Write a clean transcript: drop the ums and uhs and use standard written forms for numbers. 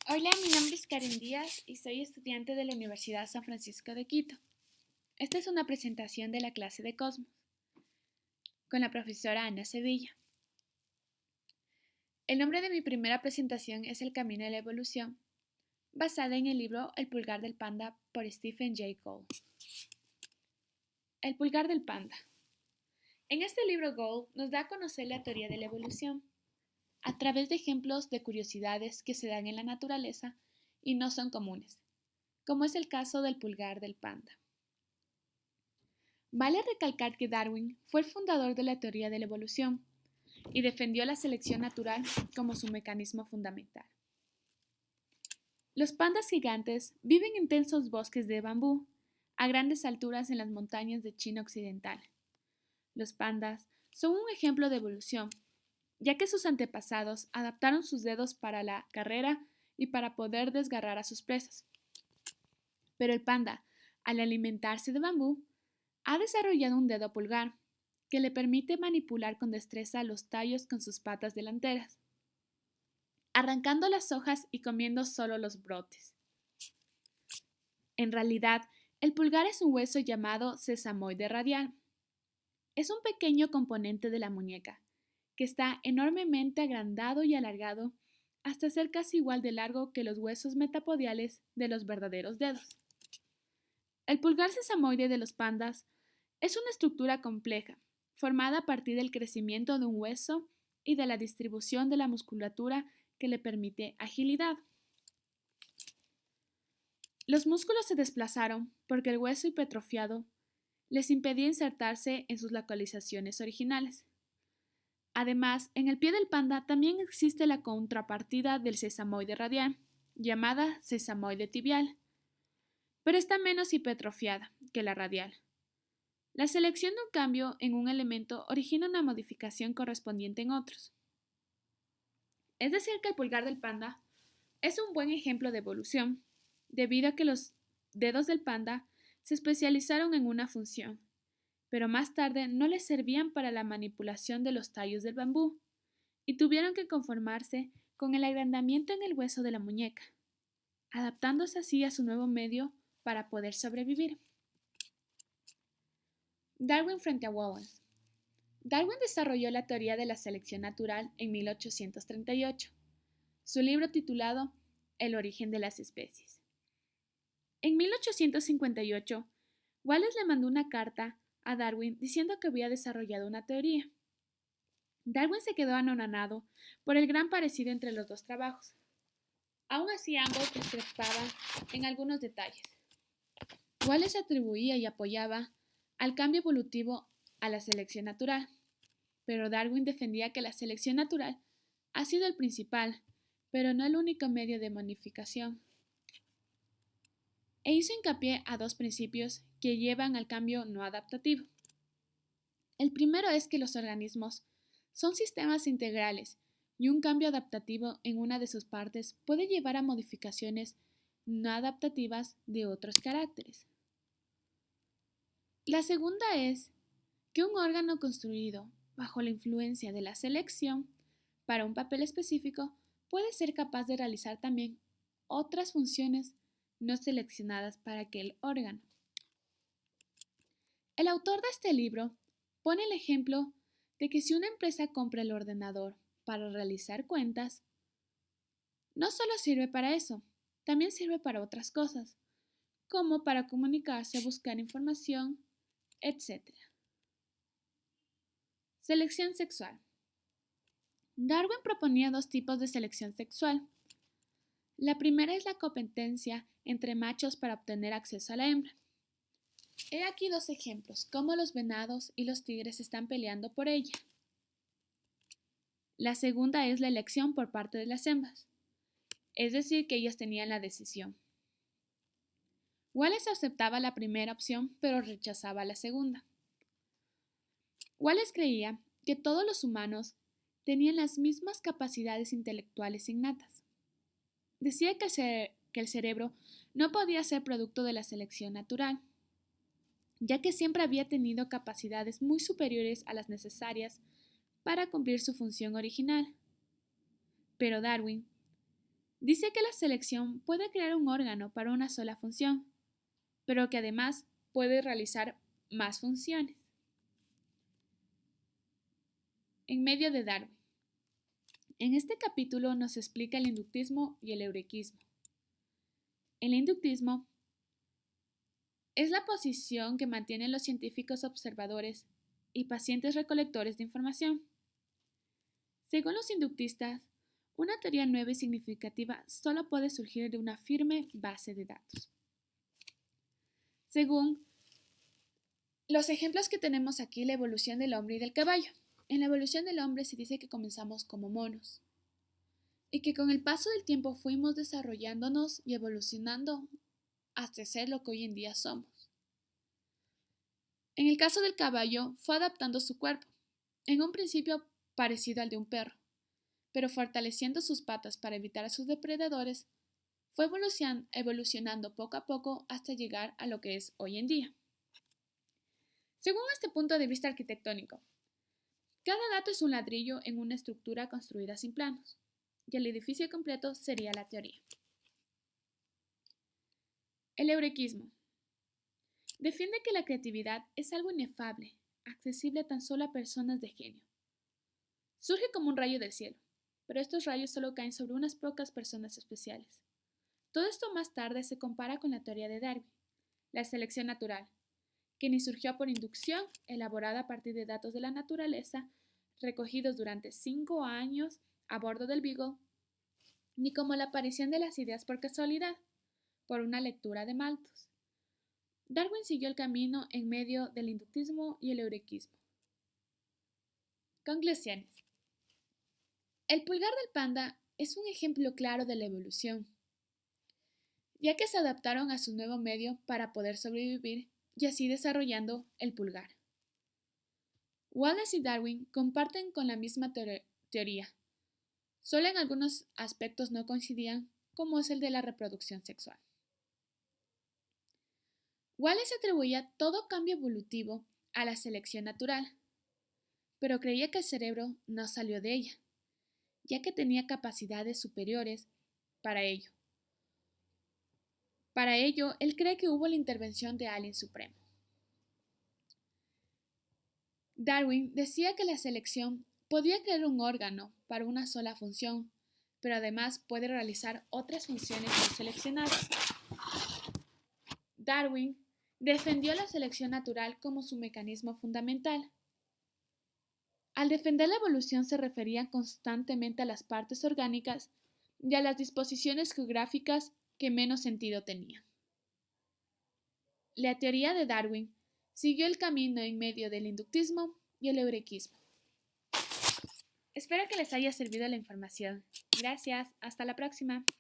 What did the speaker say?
Hola, mi nombre es Karen Díaz y soy estudiante de la Universidad San Francisco de Quito. Esta es una presentación de la clase de Cosmos con la profesora Ana Sevilla. El nombre de mi primera presentación es El camino de la evolución, basada en el libro El pulgar del panda por Stephen Jay Gould. El pulgar del panda. En este libro Gould nos da a conocer la teoría de la evolución a través de ejemplos de curiosidades que se dan en la naturaleza y no son comunes, como es el caso del pulgar del panda. Vale recalcar que Darwin fue el fundador de la teoría de la evolución y defendió la selección natural como su mecanismo fundamental. Los pandas gigantes viven en densos bosques de bambú a grandes alturas en las montañas de China occidental. Los pandas son un ejemplo de evolución, ya que sus antepasados adaptaron sus dedos para la carrera y para poder desgarrar a sus presas. Pero el panda, al alimentarse de bambú, ha desarrollado un dedo pulgar que le permite manipular con destreza los tallos con sus patas delanteras, arrancando las hojas y comiendo solo los brotes. En realidad, el pulgar es un hueso llamado sesamoide radial. Es un pequeño componente de la muñeca, que está enormemente agrandado y alargado hasta ser casi igual de largo que los huesos metapodiales de los verdaderos dedos. El pulgar sesamoide de los pandas es una estructura compleja, formada a partir del crecimiento de un hueso y de la distribución de la musculatura que le permite agilidad. Los músculos se desplazaron porque el hueso hipertrofiado les impedía insertarse en sus localizaciones originales. Además, en el pie del panda también existe la contrapartida del sesamoide radial, llamada sesamoide tibial, pero está menos hipertrofiada que la radial. La selección de un cambio en un elemento origina una modificación correspondiente en otros. Es decir, que el pulgar del panda es un buen ejemplo de evolución, debido a que los dedos del panda se especializaron en una función, pero más tarde no les servían para la manipulación de los tallos del bambú, y tuvieron que conformarse con el agrandamiento en el hueso de la muñeca, adaptándose así a su nuevo medio para poder sobrevivir. Darwin frente a Wallace. Darwin desarrolló la teoría de la selección natural en 1838, su libro titulado El origen de las especies. En 1858, Wallace le mandó una carta a Darwin diciendo que había desarrollado una teoría. Darwin se quedó anonadado por el gran parecido entre los dos trabajos. Aún así, ambos discrepaban en algunos detalles. Wallace atribuía y apoyaba al cambio evolutivo a la selección natural, pero Darwin defendía que la selección natural ha sido el principal, pero no el único medio de modificación, e hizo hincapié a dos principios que llevan al cambio no adaptativo. El primero es que los organismos son sistemas integrales y un cambio adaptativo en una de sus partes puede llevar a modificaciones no adaptativas de otros caracteres. La segunda es que un órgano construido bajo la influencia de la selección para un papel específico puede ser capaz de realizar también otras funciones no seleccionadas para aquel órgano. El autor de este libro pone el ejemplo de que si una empresa compra el ordenador para realizar cuentas, no solo sirve para eso, también sirve para otras cosas, como para comunicarse, buscar información, etc. Selección sexual. Darwin proponía dos tipos de selección sexual. La primera es la competencia entre machos para obtener acceso a la hembra. He aquí dos ejemplos, cómo los venados y los tigres están peleando por ella. La segunda es la elección por parte de las hembras, es decir, que ellas tenían la decisión. Wallace aceptaba la primera opción, pero rechazaba la segunda. Wallace creía que todos los humanos tenían las mismas capacidades intelectuales innatas. Decía que el cerebro no podía ser producto de la selección natural, ya que siempre había tenido capacidades muy superiores a las necesarias para cumplir su función original. Pero Darwin Dice que la selección puede crear un órgano para una sola función, pero que además puede realizar más funciones. En medio de Darwin. En este capítulo nos explica el inductismo y el eurequismo. El inductismo es la posición que mantienen los científicos observadores y pacientes recolectores de información. Según los inductistas, una teoría nueva y significativa solo puede surgir de una firme base de datos. Según los ejemplos que tenemos aquí, la evolución del hombre y del caballo. En la evolución del hombre se dice que comenzamos como monos y que con el paso del tiempo fuimos desarrollándonos y evolucionando hasta ser lo que hoy en día somos. En el caso del caballo, fue adaptando su cuerpo, en un principio parecido al de un perro, pero fortaleciendo sus patas para evitar a sus depredadores, fue evolucionando poco a poco hasta llegar a lo que es hoy en día. Según este punto de vista arquitectónico, cada dato es un ladrillo en una estructura construida sin planos, y el edificio completo sería la teoría. El eurequismo defiende que la creatividad es algo inefable, accesible tan solo a personas de genio. Surge como un rayo del cielo, pero estos rayos solo caen sobre unas pocas personas especiales. Todo esto más tarde se compara con la teoría de Darwin, la selección natural, que ni surgió por inducción elaborada a partir de datos de la naturaleza recogidos durante 5 años a bordo del Beagle, ni como la aparición de las ideas por casualidad, por una lectura de Malthus. Darwin siguió el camino en medio del inductismo y el eurequismo. Conclusiones. El pulgar del panda es un ejemplo claro de la evolución, ya que se adaptaron a su nuevo medio para poder sobrevivir y así desarrollando el pulgar. Wallace y Darwin comparten con la misma teoría, solo en algunos aspectos no coincidían, como es el de la reproducción sexual. Wallace atribuía todo cambio evolutivo a la selección natural, pero creía que el cerebro no salió de ella, ya que tenía capacidades superiores para ello. Para ello, él cree que hubo la intervención de alguien supremo. Darwin decía que la selección podía crear un órgano para una sola función, pero además puede realizar otras funciones no seleccionadas. Darwin defendió la selección natural como su mecanismo fundamental. Al defender la evolución se refería constantemente a las partes orgánicas y a las disposiciones geográficas que menos sentido tenían. La teoría de Darwin siguió el camino en medio del inductismo y el eurequismo. Espero que les haya servido la información. Gracias, hasta la próxima.